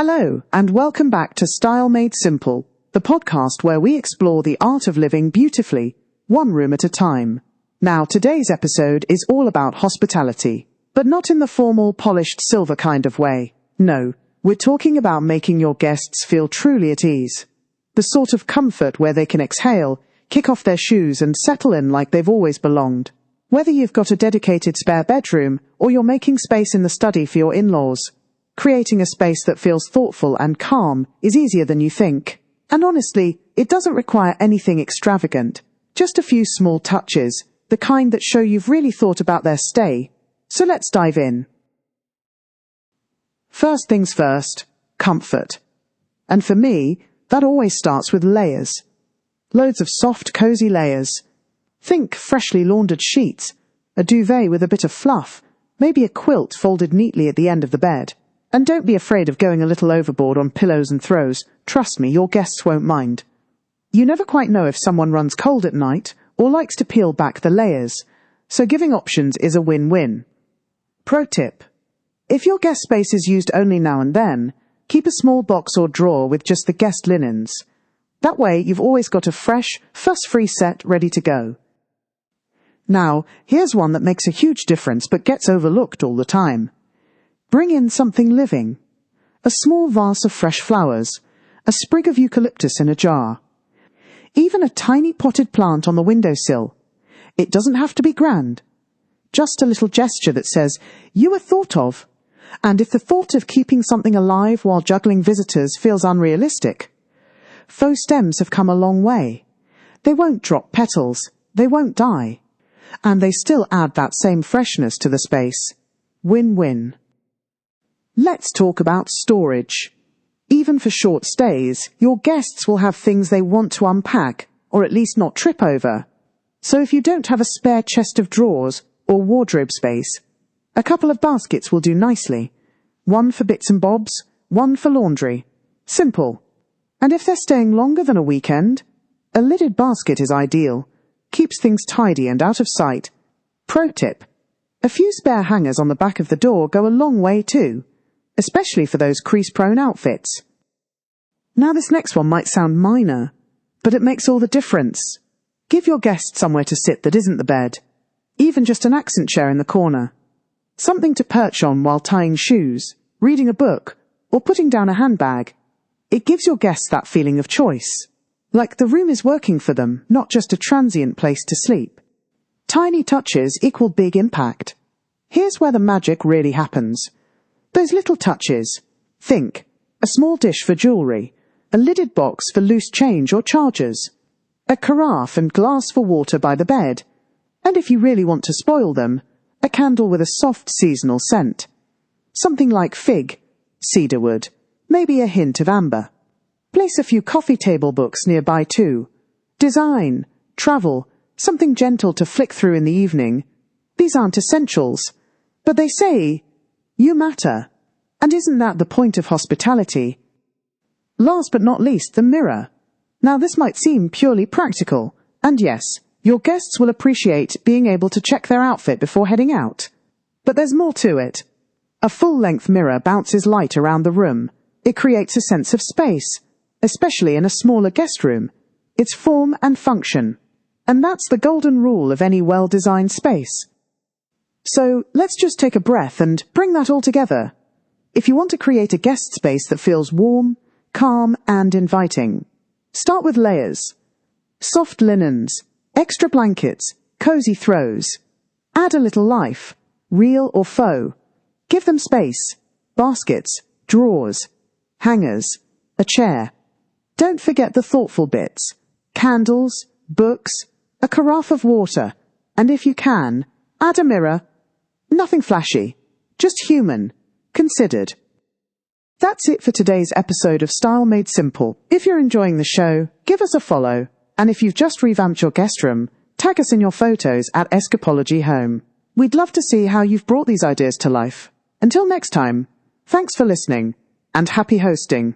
Hello, and welcome back to Style Made Simple, the podcast where we explore the art of living beautifully, one room at a time. Now, today's episode is all about hospitality, but not in the formal, polished silver kind of way. No, we're talking about making your guests feel truly at ease. The sort of comfort where they can exhale, kick off their shoes and settle in like they've always belonged. Whether you've got a dedicated spare bedroom or you're making space in the study for your in-laws, creating a space that feels thoughtful and calm is easier than you think. And honestly, it doesn't require anything extravagant. Just a few small touches, the kind that show you've really thought about their stay. So let's dive in. First things first, comfort. And for me, that always starts with layers. Loads of soft, cozy layers. Think freshly laundered sheets, a duvet with a bit of fluff, maybe a quilt folded neatly at the end of the bed. And don't be afraid of going a little overboard on pillows and throws. Trust me, your guests won't mind. You never quite know if someone runs cold at night or likes to peel back the layers, so giving options is a win-win. Pro tip: if your guest space is used only now and then, keep a small box or drawer with just the guest linens. That way you've always got a fresh, fuss-free set ready to go. Now, here's one that makes a huge difference but gets overlooked all the time. Bring in something living. A small vase of fresh flowers, a sprig of eucalyptus in a jar. Even a tiny potted plant on the windowsill. It doesn't have to be grand. Just a little gesture that says, "You were thought of." And if the thought of keeping something alive while juggling visitors feels unrealistic, faux stems have come a long way. They won't drop petals, they won't die. And they still add that same freshness to the space. Win-win. Let's talk about storage. Even for short stays, your guests will have things they want to unpack, or at least not trip over. So if you don't have a spare chest of drawers or wardrobe space, a couple of baskets will do nicely. One for bits and bobs, one for laundry. Simple. And if they're staying longer than a weekend, a lidded basket is ideal. Keeps things tidy and out of sight. Pro tip: a few spare hangers on the back of the door go a long way too, especially for those crease-prone outfits. Now this next one might sound minor, but it makes all the difference. Give your guests somewhere to sit that isn't the bed, even just an accent chair in the corner. Something to perch on while tying shoes, reading a book, or putting down a handbag. It gives your guests that feeling of choice, like the room is working for them, not just a transient place to sleep. Tiny touches equal big impact. Here's where the magic really happens. Those little touches. Think, a small dish for jewellery, a lidded box for loose change or chargers, a carafe and glass for water by the bed, and if you really want to spoil them, a candle with a soft seasonal scent. Something like fig, cedarwood, maybe a hint of amber. Place a few coffee table books nearby too. Design, travel, something gentle to flick through in the evening. These aren't essentials, but they say, you matter. And isn't that the point of hospitality? Last but not least, the mirror. Now this might seem purely practical, and yes, your guests will appreciate being able to check their outfit before heading out. But there's more to it. A full-length mirror bounces light around the room. It creates a sense of space, especially in a smaller guest room. It's form and function. And that's the golden rule of any well-designed space. So let's just take a breath and bring that all together. If you want to create a guest space that feels warm, calm, and inviting, start with layers. Soft linens, extra blankets, cozy throws. Add a little life, real or faux. Give them space, baskets, drawers, hangers, a chair. Don't forget the thoughtful bits. Candles, books, a carafe of water, and if you can, add a mirror. Nothing flashy, just human, considered. That's it for today's episode of Style Made Simple. If you're enjoying the show, give us a follow, and if you've just revamped your guest room, tag us in your photos at Escapology Home. We'd love to see how you've brought these ideas to life. Until next time, thanks for listening, and happy hosting.